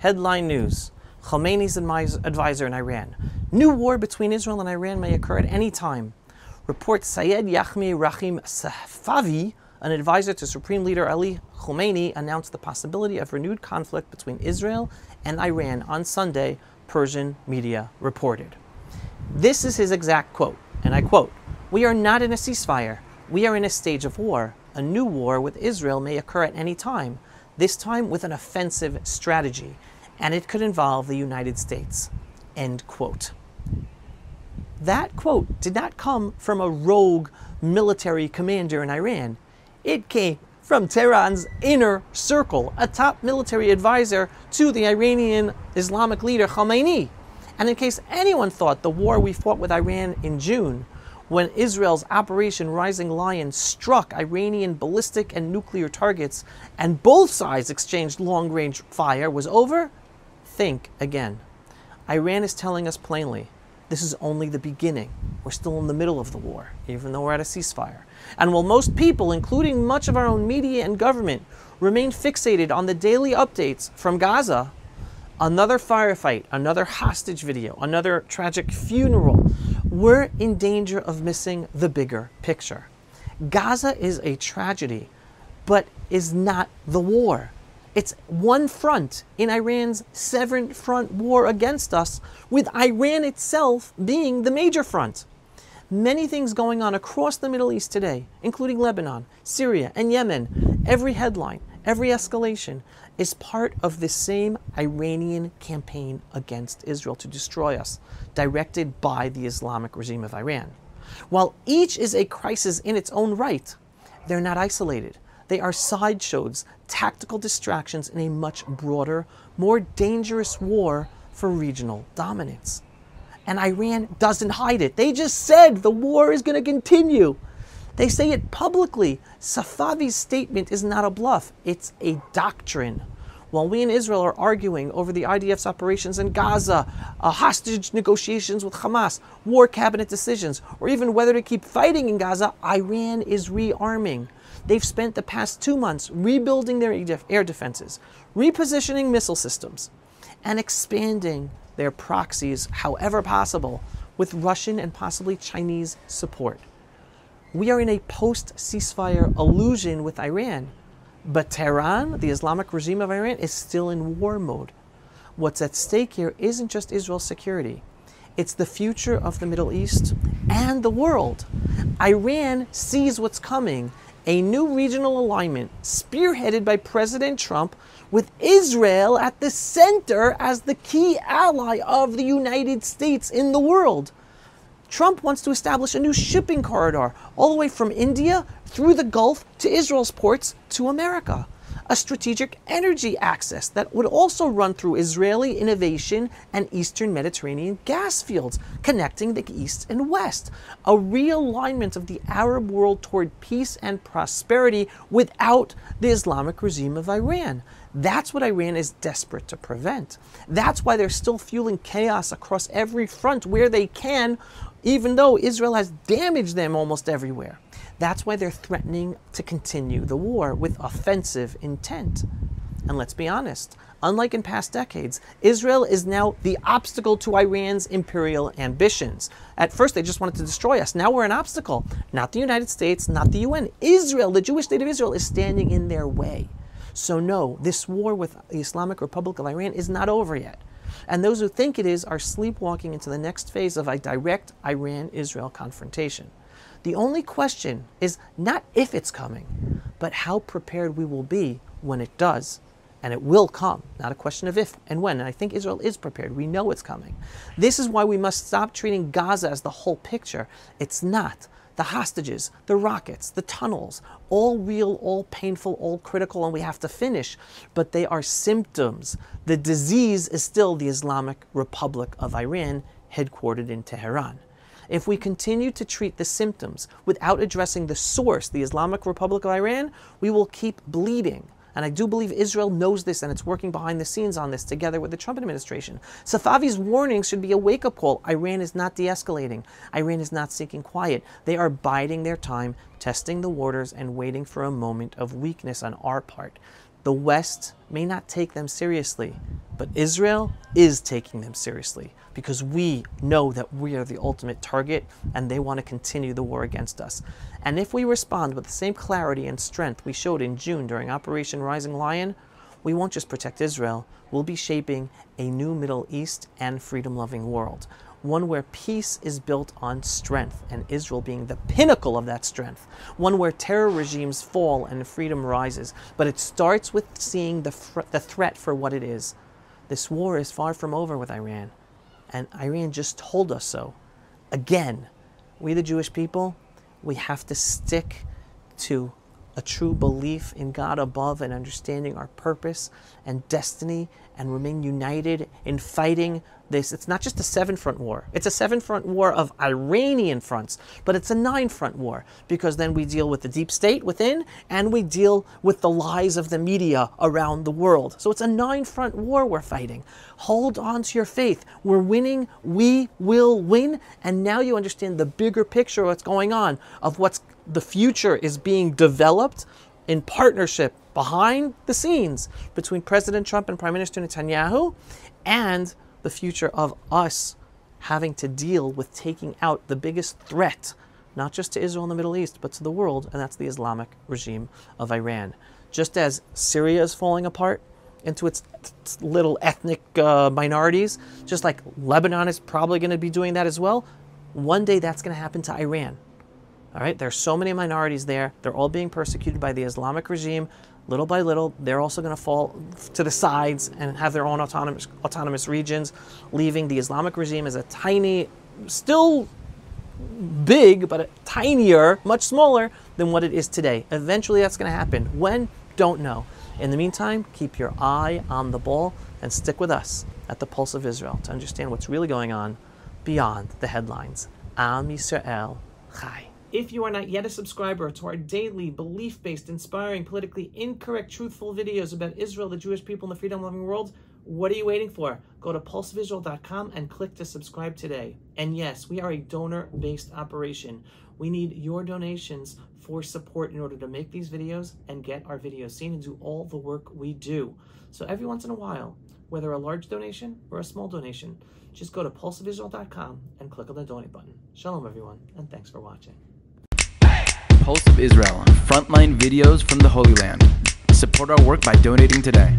Headline news. Khomeini's advisor in Iran. New war between Israel and Iran may occur at any time. Reports Sayed Yahmi Rahim Safavi, an advisor to Supreme Leader Ali Khomeini, announced the possibility of renewed conflict between Israel and Iran on Sunday, Persian media reported. This is his exact quote, and I quote, "We are not in a ceasefire. We are in a stage of war. A new war with Israel may occur at any time, this time with an offensive strategy, and it could involve the United States." End quote. That quote did not come from a rogue military commander in Iran. It came from Tehran's inner circle, a top military advisor to the Iranian Islamic leader Khomeini. And in case anyone thought the war we fought with Iran in June, when Israel's Operation Rising Lion struck Iranian ballistic and nuclear targets and both sides exchanged long-range fire, was over, think again. Iran is telling us plainly, this is only the beginning. We're still in the middle of the war, even though we're at a ceasefire. And while most people, including much of our own media and government, remain fixated on the daily updates from Gaza, another firefight, another hostage video, another tragic funeral, we're in danger of missing the bigger picture. Gaza is a tragedy, but is not the war. It's one front in Iran's seven-front war against us, with Iran itself being the major front. Many things going on across the Middle East today, including Lebanon, Syria, and Yemen. Every headline, every escalation is part of the same Iranian campaign against Israel to destroy us, directed by the Islamic regime of Iran. While each is a crisis in its own right, they're not isolated. They are sideshows, tactical distractions in a much broader, more dangerous war for regional dominance. And Iran doesn't hide it. They just said the war is going to continue. They say it publicly. Safavi's statement is not a bluff. It's a doctrine. While we in Israel are arguing over the IDF's operations in Gaza, hostage negotiations with Hamas, war cabinet decisions, or even whether to keep fighting in Gaza, Iran is rearming. They've spent the past 2 months rebuilding their air defenses, repositioning missile systems, and expanding their proxies however possible with Russian and possibly Chinese support. We are in a post-ceasefire illusion with Iran, but Tehran, the Islamic regime of Iran, is still in war mode. What's at stake here isn't just Israel's security. It's the future of the Middle East and the world. Iran sees what's coming, a new regional alignment spearheaded by President Trump, with Israel at the center as the key ally of the United States in the world. Trump wants to establish a new shipping corridor all the way from India through the Gulf to Israel's ports to America. A strategic energy access that would also run through Israeli innovation and Eastern Mediterranean gas fields, connecting the East and West. A realignment of the Arab world toward peace and prosperity without the Islamic regime of Iran. That's what Iran is desperate to prevent. That's why they're still fueling chaos across every front where they can, even though Israel has damaged them almost everywhere. That's why they're threatening to continue the war with offensive intent. And let's be honest, unlike in past decades, Israel is now the obstacle to Iran's imperial ambitions. At first, they just wanted to destroy us. Now we're an obstacle. Not the United States, not the UN. Israel, the Jewish state of Israel, is standing in their way. So no, this war with the Islamic Republic of Iran is not over yet. And those who think it is are sleepwalking into the next phase of a direct Iran-Israel confrontation. The only question is not if it's coming, but how prepared we will be when it does. And it will come, not a question of if and when. And I think Israel is prepared. We know it's coming. This is why we must stop treating Gaza as the whole picture. It's not. The hostages, the rockets, the tunnels, all real, all painful, all critical, and we have to finish. But they are symptoms. The disease is still the Islamic Republic of Iran, headquartered in Tehran. If we continue to treat the symptoms without addressing the source, the Islamic Republic of Iran, we will keep bleeding. And I do believe Israel knows this, and it's working behind the scenes on this together with the Trump administration. Safavi's warnings should be a wake-up call. Iran is not de-escalating. Iran is not seeking quiet. They are biding their time, testing the waters, and waiting for a moment of weakness on our part. The West may not take them seriously, but Israel is taking them seriously because we know that we are the ultimate target and they want to continue the war against us. And if we respond with the same clarity and strength we showed in June during Operation Rising Lion, we won't just protect Israel, we'll be shaping a new Middle East and freedom-loving world. One where peace is built on strength, and Israel being the pinnacle of that strength. One where terror regimes fall and freedom rises. But it starts with seeing the threat for what it is. This war is far from over with Iran, and Iran just told us so. Again, we the Jewish people, we have to stick to a true belief in God above and understanding our purpose and destiny and remain united in fighting this. It's not just a 7-front war. It's a 7-front war of Iranian fronts, but it's a 9-front war because then we deal with the deep state within and we deal with the lies of the media around the world. So it's a 9-front war we're fighting. Hold on to your faith. We're winning. We will win. And now you understand the bigger picture of what's going on, of what's the future is being developed in partnership behind the scenes between President Trump and Prime Minister Netanyahu, and the future of us having to deal with taking out the biggest threat, not just to Israel and the Middle East, but to the world, and that's the Islamic regime of Iran. Just as Syria is falling apart into its little ethnic minorities, just like Lebanon is probably going to be doing that as well, one day that's going to happen to Iran. All right, there's so many minorities there. They're all being persecuted by the Islamic regime. Little by little, they're also going to fall to the sides and have their own autonomous regions, leaving the Islamic regime as a tiny, still big, but tinier, much smaller than what it is today. Eventually, that's going to happen. When? Don't know. In the meantime, keep your eye on the ball and stick with us at the Pulse of Israel to understand what's really going on beyond the headlines. Am Yisrael Chai. If you are not yet a subscriber to our daily, belief-based, inspiring, politically incorrect, truthful videos about Israel, the Jewish people, and the freedom-loving world, what are you waiting for? Go to pulseofisrael.com and click to subscribe today. And yes, we are a donor-based operation. We need your donations for support in order to make these videos and get our videos seen and do all the work we do. So every once in a while, whether a large donation or a small donation, just go to pulseofisrael.com and click on the donate button. Shalom, everyone, and thanks for watching. Pulse of Israel, frontline videos from the Holy Land. Support our work by donating today.